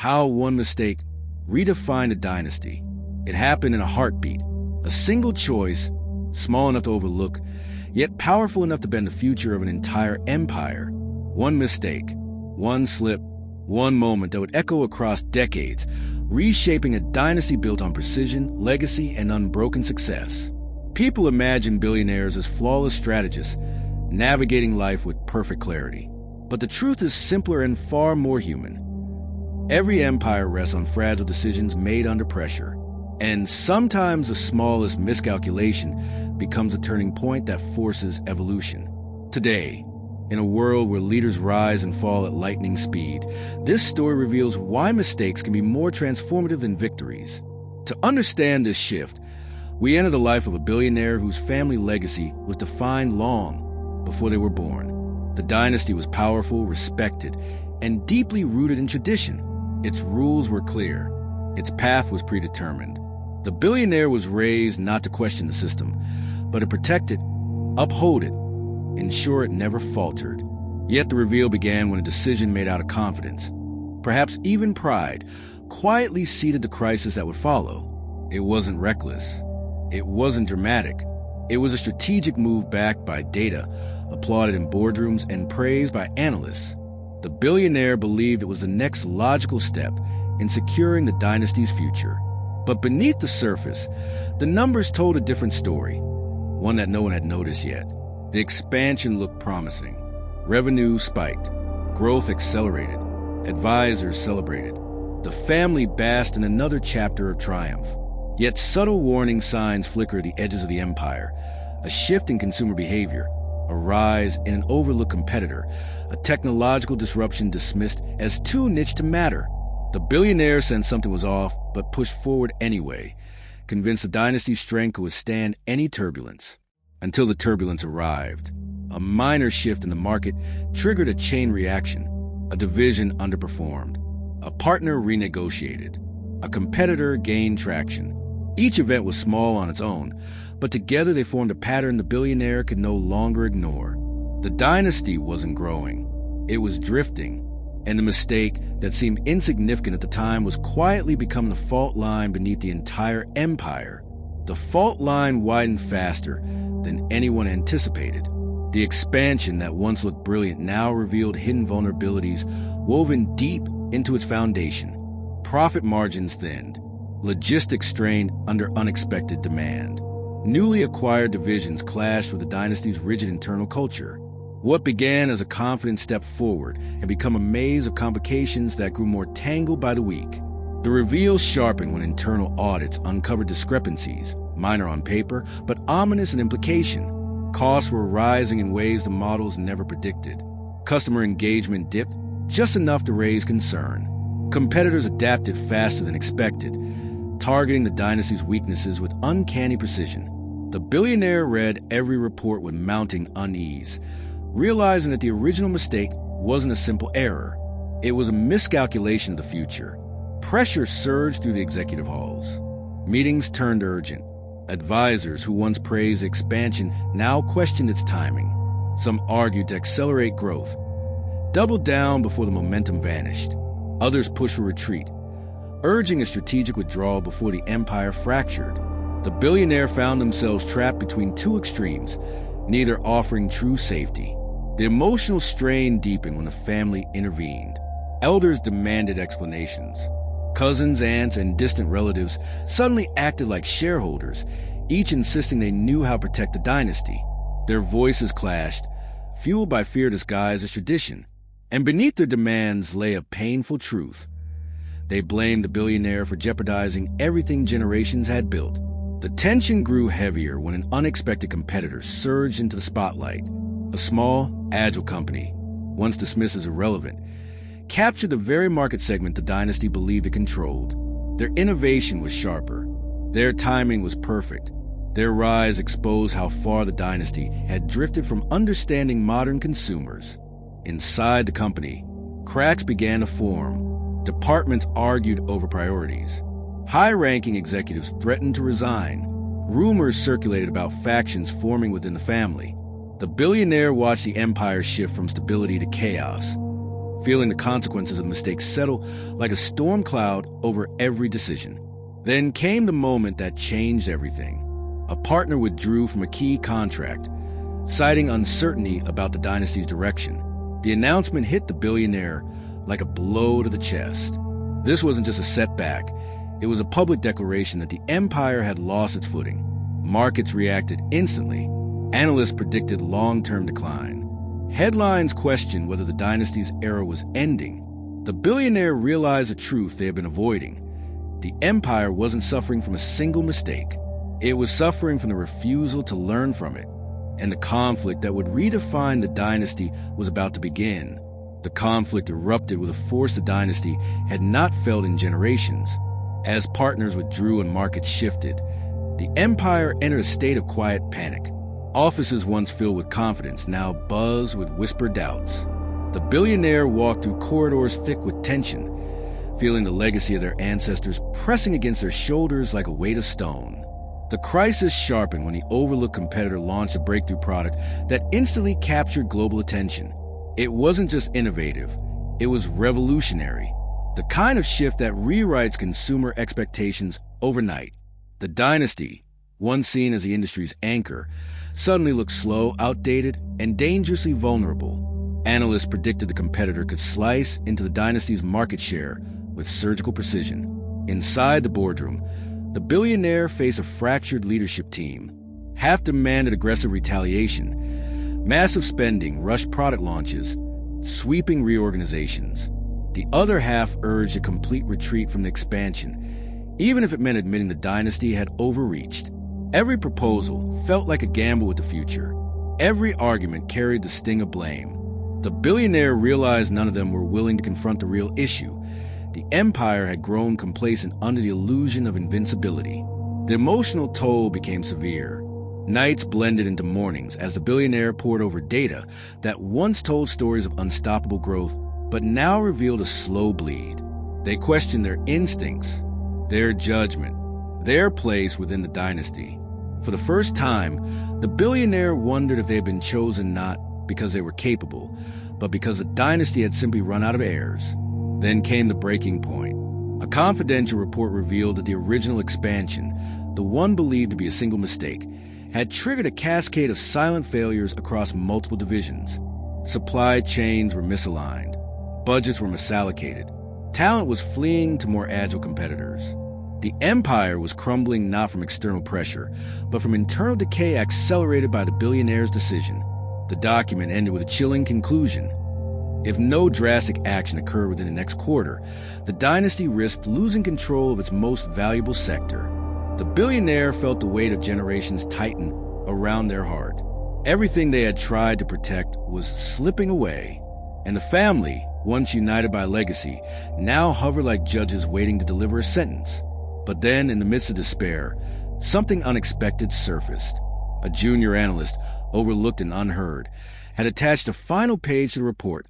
How one mistake redefined a dynasty. It happened in a heartbeat. A single choice, small enough to overlook, yet powerful enough to bend the future of an entire empire. One mistake, one slip, one moment that would echo across decades, reshaping a dynasty built on precision, legacy, and unbroken success. People imagine billionaires as flawless strategists, navigating life with perfect clarity. But the truth is simpler and far more human. Every empire rests on fragile decisions made under pressure. And sometimes the smallest miscalculation becomes a turning point that forces evolution. Today, in a world where leaders rise and fall at lightning speed, this story reveals why mistakes can be more transformative than victories. To understand this shift, we enter the life of a billionaire whose family legacy was defined long before they were born. The dynasty was powerful, respected, and deeply rooted in tradition. Its rules were clear. Its path was predetermined. The billionaire was raised not to question the system, but to protect it, uphold it, ensure it never faltered. Yet the reveal began when a decision made out of confidence, perhaps even pride, quietly seeded the crisis that would follow. It wasn't reckless. It wasn't dramatic. It was a strategic move backed by data, applauded in boardrooms and praised by analysts. The billionaire believed it was the next logical step in securing the dynasty's future. But beneath the surface, the numbers told a different story, one that no one had noticed yet. The expansion looked promising. Revenue spiked. Growth accelerated. Advisors celebrated. The family basked in another chapter of triumph. Yet subtle warning signs flicker at the edges of the empire. A shift in consumer behavior, a rise in an overlooked competitor, a technological disruption dismissed as too niche to matter. The billionaire sensed something was off, but pushed forward anyway, convinced the dynasty's strength could withstand any turbulence. Until the turbulence arrived. A minor shift in the market triggered a chain reaction. A division underperformed. A partner renegotiated. A competitor gained traction. Each event was small on its own, but together they formed a pattern the billionaire could no longer ignore. The dynasty wasn't growing. It was drifting. And the mistake that seemed insignificant at the time was quietly becoming the fault line beneath the entire empire. The fault line widened faster than anyone anticipated. The expansion that once looked brilliant now revealed hidden vulnerabilities woven deep into its foundation. Profit margins thinned. Logistics strained under unexpected demand. Newly acquired divisions clashed with the dynasty's rigid internal culture. What began as a confident step forward had become a maze of complications that grew more tangled by the week. The reveal sharpened when internal audits uncovered discrepancies, minor on paper, but ominous in implication. Costs were rising in ways the models never predicted. Customer engagement dipped just enough to raise concern. Competitors adapted faster than expected, targeting the dynasty's weaknesses with uncanny precision. The billionaire read every report with mounting unease, realizing that the original mistake wasn't a simple error. It was a miscalculation of the future. Pressure surged through the executive halls. Meetings turned urgent. Advisors who once praised expansion now questioned its timing. Some argued to accelerate growth, doubled down before the momentum vanished. Others pushed for retreat, urging a strategic withdrawal before the empire fractured. The billionaire found themselves trapped between two extremes, neither offering true safety. The emotional strain deepened when the family intervened. Elders demanded explanations. Cousins, aunts, and distant relatives suddenly acted like shareholders, each insisting they knew how to protect the dynasty. Their voices clashed, fueled by fear disguised as tradition. And beneath their demands lay a painful truth. They blamed the billionaire for jeopardizing everything generations had built. The tension grew heavier when an unexpected competitor surged into the spotlight. A small, agile company, once dismissed as irrelevant, captured the very market segment the dynasty believed it controlled. Their innovation was sharper. Their timing was perfect. Their rise exposed how far the dynasty had drifted from understanding modern consumers. Inside the company, cracks began to form. Departments argued over priorities. High-ranking executives threatened to resign. Rumors circulated about factions forming within the family. The billionaire watched the empire shift from stability to chaos. feeling the consequences of mistakes settle like a storm cloud over every decision. Then came the moment that changed everything. A partner withdrew from a key contract, citing uncertainty about the dynasty's direction. The announcement hit the billionaire like a blow to the chest. This wasn't just a setback. It was a public declaration that the empire had lost its footing. Markets reacted instantly. Analysts predicted long-term decline. Headlines questioned whether the dynasty's era was ending. The billionaire realized a truth they had been avoiding. The empire wasn't suffering from a single mistake. It was suffering from the refusal to learn from it. And the conflict that would redefine the dynasty was about to begin. The conflict erupted with a force the dynasty had not felt in generations. As partners withdrew and markets shifted, the empire entered a state of quiet panic. Offices once filled with confidence now buzzed with whispered doubts. The billionaire walked through corridors thick with tension, feeling the legacy of their ancestors pressing against their shoulders like a weight of stone. The crisis sharpened when the overlooked competitor launched a breakthrough product that instantly captured global attention. It wasn't just innovative, it was revolutionary. The kind of shift that rewrites consumer expectations overnight. The dynasty, once seen as the industry's anchor, suddenly looked slow, outdated, and dangerously vulnerable. Analysts predicted the competitor could slice into the dynasty's market share with surgical precision. Inside the boardroom, the billionaire faced a fractured leadership team. Half demanded aggressive retaliation, massive spending, rushed product launches, sweeping reorganizations. The other half urged a complete retreat from the expansion, even if it meant admitting the dynasty had overreached. Every proposal felt like a gamble with the future. Every argument carried the sting of blame. The billionaire realized none of them were willing to confront the real issue. The empire had grown complacent under the illusion of invincibility. The emotional toll became severe. Nights blended into mornings as the billionaire pored over data that once told stories of unstoppable growth, but now revealed a slow bleed. They questioned their instincts, their judgment, their place within the dynasty. For the first time, the billionaire wondered if they had been chosen not because they were capable, but because the dynasty had simply run out of heirs. Then came the breaking point. A confidential report revealed that the original expansion, the one believed to be a single mistake, had triggered a cascade of silent failures across multiple divisions. Supply chains were misaligned. Budgets were misallocated. Talent was fleeing to more agile competitors. The empire was crumbling not from external pressure, but from internal decay accelerated by the billionaire's decision. The document ended with a chilling conclusion. If no drastic action occurred within the next quarter, the dynasty risked losing control of its most valuable sector. The billionaire felt the weight of generations tighten around their heart. Everything they had tried to protect was slipping away, and the family, once united by legacy, now hovered like judges waiting to deliver a sentence. But then, in the midst of despair, something unexpected surfaced. A junior analyst, overlooked and unheard, had attached a final page to the report.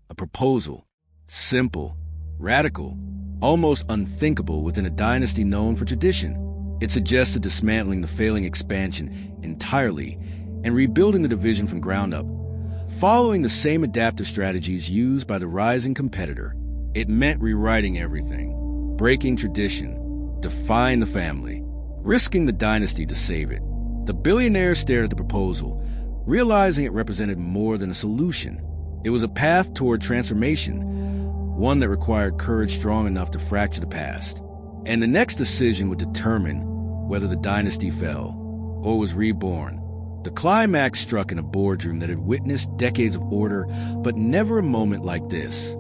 A proposal. Simple, radical, almost unthinkable within a dynasty known for tradition. It suggested dismantling the failing expansion entirely and rebuilding the division from ground up, following the same adaptive strategies used by the rising competitor. It meant rewriting everything, breaking tradition, defying the family, risking the dynasty to save it. The billionaire stared at the proposal, realizing it represented more than a solution. It was a path toward transformation, one that required courage strong enough to fracture the past. And the next decision would determine whether the dynasty fell or was reborn. The climax struck in a boardroom that had witnessed decades of order, but never a moment like this.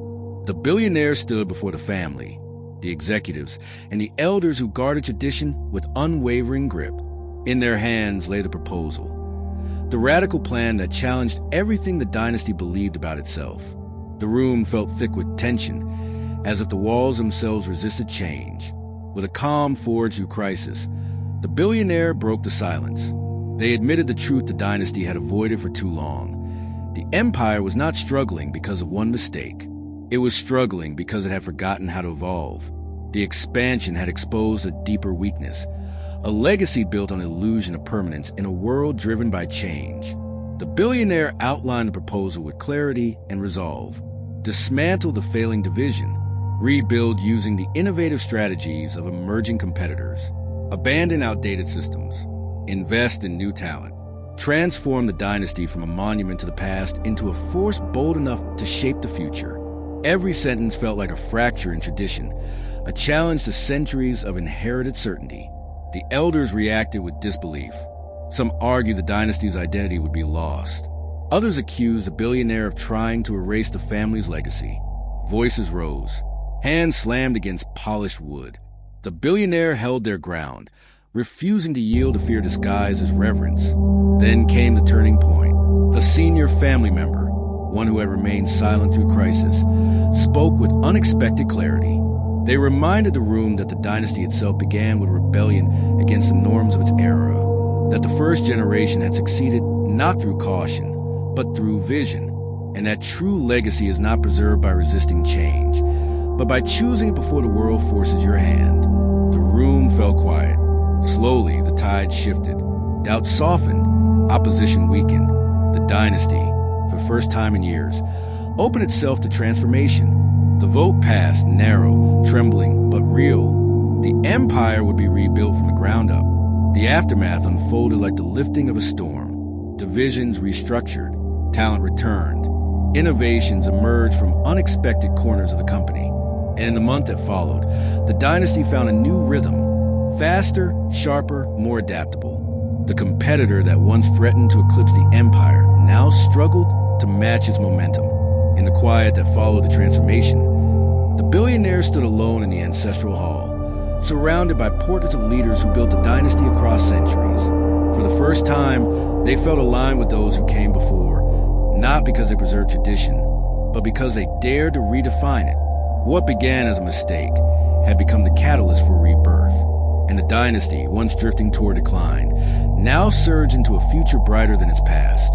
The billionaire stood before the family, the executives, and the elders who guarded tradition with unwavering grip. In their hands lay the proposal, the radical plan that challenged everything the dynasty believed about itself. The room felt thick with tension, as if the walls themselves resisted change. With a calm forged through crisis, the billionaire broke the silence. They admitted the truth the dynasty had avoided for too long. The empire was not struggling because of one mistake. It was struggling because it had forgotten how to evolve. The expansion had exposed a deeper weakness, a legacy built on illusion of permanence in a world driven by change. The billionaire outlined the proposal with clarity and resolve. dismantle the failing division, rebuild using the innovative strategies of emerging competitors, abandon outdated systems, invest in new talent, transform the dynasty from a monument to the past into a force bold enough to shape the future. Every sentence felt like a fracture in tradition, a challenge to centuries of inherited certainty. The elders reacted with disbelief. Some argued the dynasty's identity would be lost. Others accused the billionaire of trying to erase the family's legacy. Voices rose. Hands slammed against polished wood. The billionaire held their ground, refusing to yield to fear disguised as reverence. Then came the turning point. A senior family member, one who had remained silent through crisis, spoke with unexpected clarity. They reminded the room that the dynasty itself began with rebellion against the norms of its era, that the first generation had succeeded not through caution, but through vision, and that true legacy is not preserved by resisting change, but by choosing it before the world forces your hand. The room fell quiet. Slowly, the tide shifted. Doubt softened. Opposition weakened. The dynasty, for the first time in years, opened itself to transformation. The vote passed, narrow, trembling, but real. The empire would be rebuilt from the ground up. The aftermath unfolded like the lifting of a storm. Divisions restructured. Talent returned. Innovations emerged from unexpected corners of the company. And in the month that followed, the dynasty found a new rhythm. Faster, sharper, more adaptable. The competitor that once threatened to eclipse the empire now struggled to match its momentum. In the quiet that followed the transformation, the billionaire stood alone in the ancestral hall, surrounded by portraits of leaders who built the dynasty across centuries. For the first time, they felt aligned with those who came before, not because they preserved tradition, but because they dared to redefine it. What began as a mistake had become the catalyst for rebirth, and the dynasty, once drifting toward decline, now surged into a future brighter than its past.